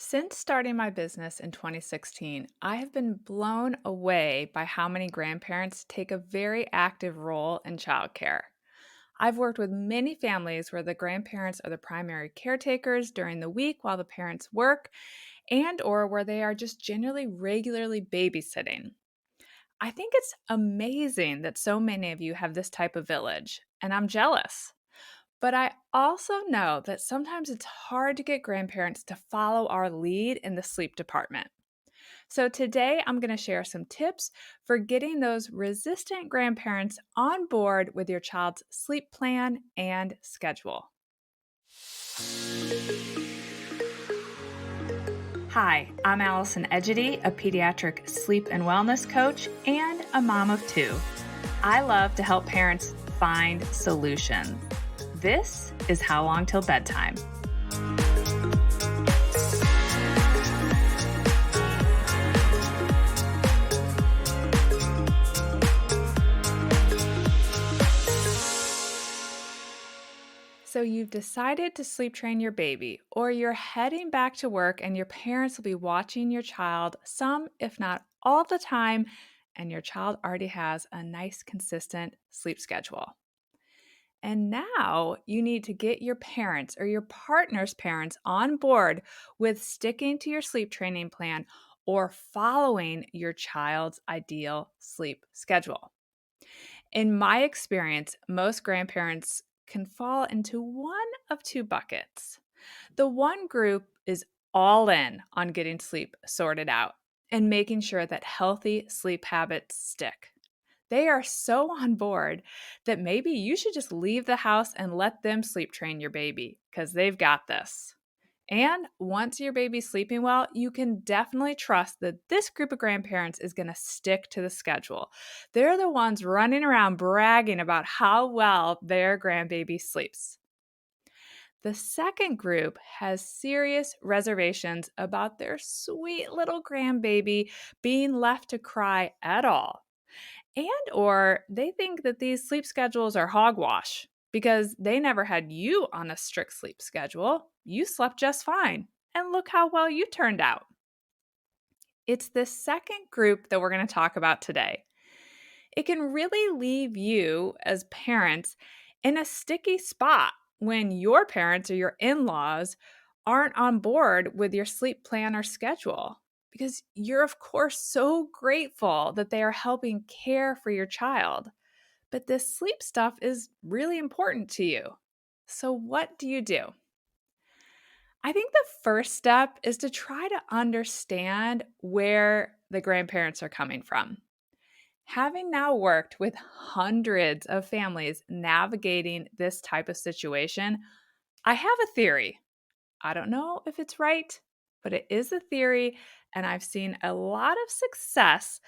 Since starting my business in 2016, I have been blown away by how many grandparents take a very active role in childcare. I've worked with many families where the grandparents are the primary caretakers during the week while the parents work and or where they are just generally regularly babysitting. I think it's amazing that so many of you have this type of village, and I'm jealous. But I also know that sometimes it's hard to get grandparents to follow our lead in the sleep department. So today I'm going to share some tips for getting those resistant grandparents on board with your child's sleep plan and schedule. Hi, I'm Allison Egidi, a pediatric sleep and wellness coach and a mom of two. I love to help parents find solutions. This is How Long Till Bedtime. So you've decided to sleep train your baby, or you're heading back to work and your parents will be watching your child some, if not all the time, and your child already has a nice, consistent sleep schedule. And now you need to get your parents or your partner's parents on board with sticking to your sleep training plan or following your child's ideal sleep schedule. In my experience, most grandparents can fall into one of two buckets. The one group is all in on getting sleep sorted out and making sure that healthy sleep habits stick. They are so on board that maybe you should just leave the house and let them sleep train your baby because they've got this. And once your baby's sleeping well, you can definitely trust that this group of grandparents is going to stick to the schedule. They're the ones running around bragging about how well their grandbaby sleeps. The second group has serious reservations about their sweet little grandbaby being left to cry at all. And or they think that these sleep schedules are hogwash because they never had you on a strict sleep schedule. You slept just fine. And look how well you turned out. It's this second group that we're going to talk about today. It can really leave you as parents in a sticky spot when your parents or your in laws aren't on board with your sleep plan or schedule because you're, of course, so grateful that they are helping care for your child. But this sleep stuff is really important to you. So, what do you do? I think the first step is to try to understand where the grandparents are coming from. Having now worked with hundreds of families navigating this type of situation, I have a theory. I don't know if it's right, but it is a theory, and I've seen a lot of success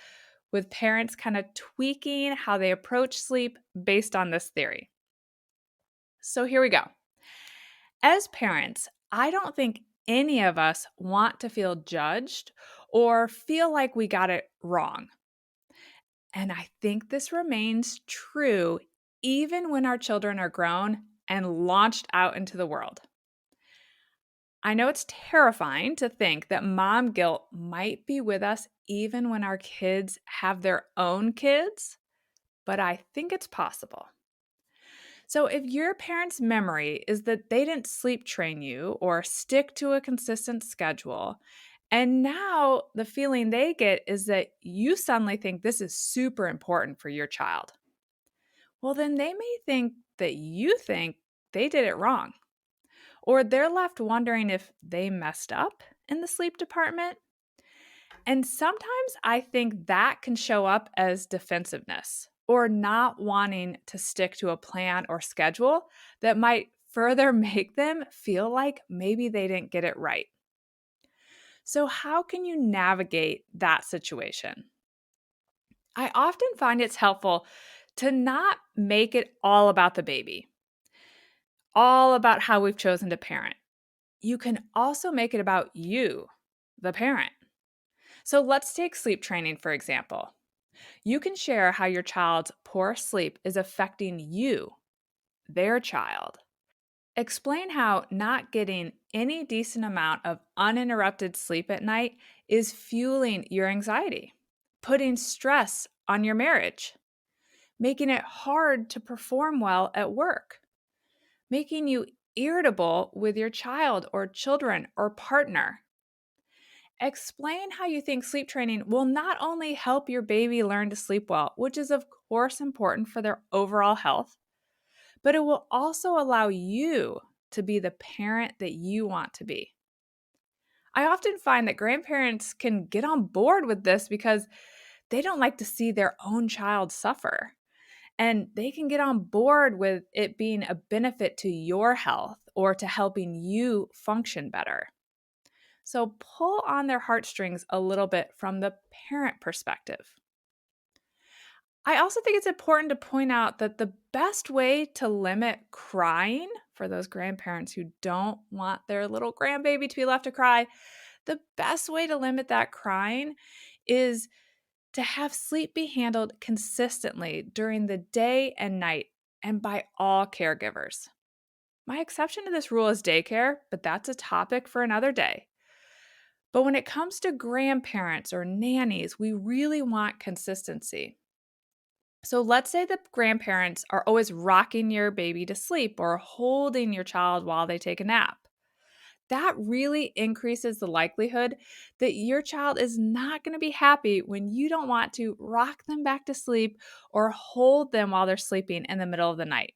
with parents kind of tweaking how they approach sleep based on this theory. So here we go. As parents, I don't think any of us want to feel judged or feel like we got it wrong. And I think this remains true even when our children are grown and launched out into the world. I know it's terrifying to think that mom guilt might be with us even when our kids have their own kids, but I think it's possible. So, if your parents' memory is that they didn't sleep train you or stick to a consistent schedule, and now the feeling they get is that you suddenly think this is super important for your child, well, then they may think that you think they did it wrong, or they're left wondering if they messed up in the sleep department. And sometimes I think that can show up as defensiveness or not wanting to stick to a plan or schedule that might further make them feel like maybe they didn't get it right. So, how can you navigate that situation? I often find it's helpful to not make it all about the baby, all about how we've chosen to parent. You can also make it about you, the parent. So, let's take sleep training, for example. You can share how your child's poor sleep is affecting you, their child. Explain how not getting any decent amount of uninterrupted sleep at night is fueling your anxiety, putting stress on your marriage, making it hard to perform well at work, making you irritable with your child or children or partner. Explain how you think sleep training will not only help your baby learn to sleep well, which is of course important for their overall health, but it will also allow you to be the parent that you want to be. I often find that grandparents can get on board with this because they don't like to see their own child suffer. And they can get on board with it being a benefit to your health or to helping you function better. So pull on their heartstrings a little bit from the parent perspective. I also think it's important to point out that the best way to limit crying for those grandparents who don't want their little grandbaby to be left to cry, the best way to limit that crying is to have sleep be handled consistently during the day and night and by all caregivers. My exception to this rule is daycare, but that's a topic for another day. But when it comes to grandparents or nannies, we really want consistency. So let's say the grandparents are always rocking your baby to sleep or holding your child while they take a nap. That really increases the likelihood that your child is not going to be happy when you don't want to rock them back to sleep or hold them while they're sleeping in the middle of the night.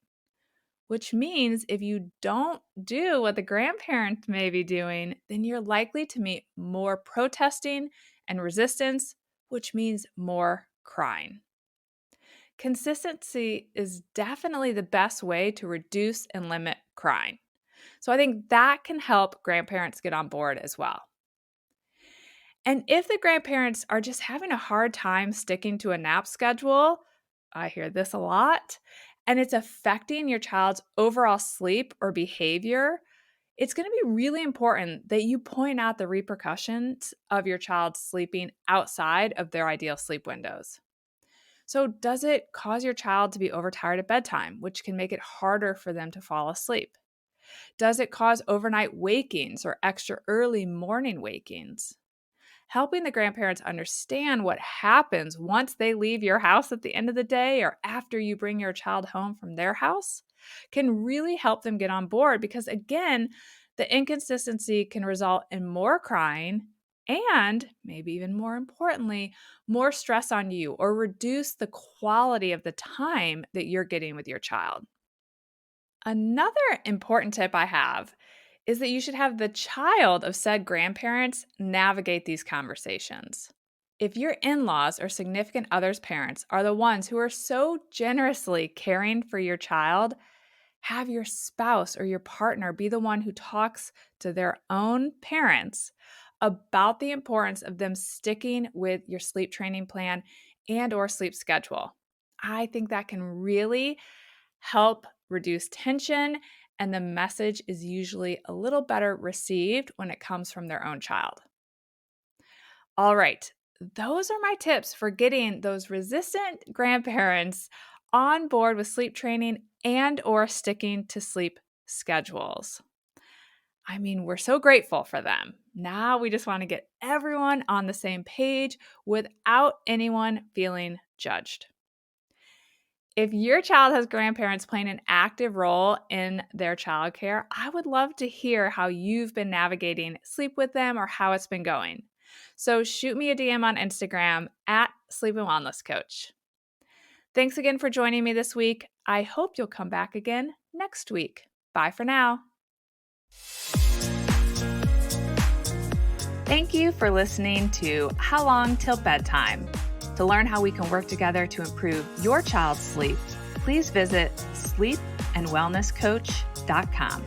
Which means if you don't do what the grandparents may be doing, then you're likely to meet more protesting and resistance, which means more crying. Consistency is definitely the best way to reduce and limit crying. So I think that can help grandparents get on board as well. And if the grandparents are just having a hard time sticking to a nap schedule, I hear this a lot, and it's affecting your child's overall sleep or behavior, it's going to be really important that you point out the repercussions of your child sleeping outside of their ideal sleep windows. So does it cause your child to be overtired at bedtime, which can make it harder for them to fall asleep? Does it cause overnight wakings or extra early morning wakings? Helping the grandparents understand what happens once they leave your house at the end of the day or after you bring your child home from their house can really help them get on board because, again, the inconsistency can result in more crying and, maybe even more importantly, more stress on you or reduce the quality of the time that you're getting with your child. Another important tip I have is that you should have the child of said grandparents navigate these conversations. If your in-laws or significant others' parents are the ones who are so generously caring for your child, have your spouse or your partner be the one who talks to their own parents about the importance of them sticking with your sleep training plan and or sleep schedule. I think that can really help reduce tension, and the message is usually a little better received when it comes from their own child. All right, those are my tips for getting those resistant grandparents on board with sleep training and or sticking to sleep schedules. I mean, we're so grateful for them. Now we just want to get everyone on the same page without anyone feeling judged. If your child has grandparents playing an active role in their childcare, I would love to hear how you've been navigating sleep with them or how it's been going. So shoot me a DM on Instagram at Sleep and Wellness Coach. Thanks again for joining me this week. I hope you'll come back again next week. Bye for now. Thank you for listening to How Long Till Bedtime. To learn how we can work together to improve your child's sleep, please visit sleepandwellnesscoach.com.